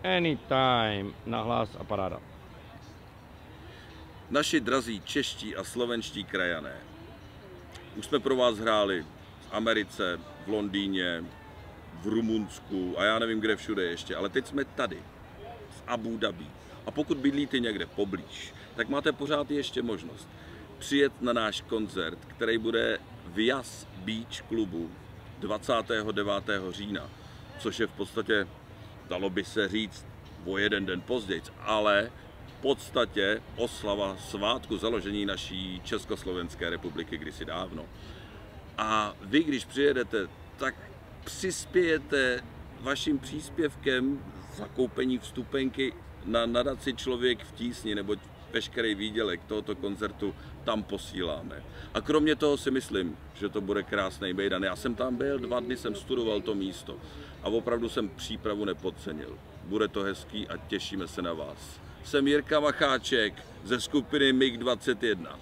Anytime, nahlas a paráda. Naši drazí čeští a slovenští krajané, už jsme pro vás hráli v Americe, v Londýně, v Rumunsku a já nevím kde všude ještě, ale teď jsme tady, v Abu Dhabi. A pokud bydlíte někde poblíž, tak máte pořád ještě možnost přijet na náš koncert, který bude v Yas Beach klubu 29. října, což je v podstatě, dalo by se říct, o jeden den později, ale v podstatě oslava svátku založení naší Československé republiky kdysi dávno. A vy, když přijedete, tak přispějete vaším příspěvkem zakoupení vstupenky na nadaci Člověk v tísni, neboť veškerý výdělek tohoto koncertu tam posíláme. A kromě toho si myslím, že to bude krásný mejdan. Já jsem tam byl, 2 dny jsem studoval to místo a opravdu jsem přípravu nepodcenil. Bude to hezký a těšíme se na vás. Jsem Jirka Macháček ze skupiny MiG 21.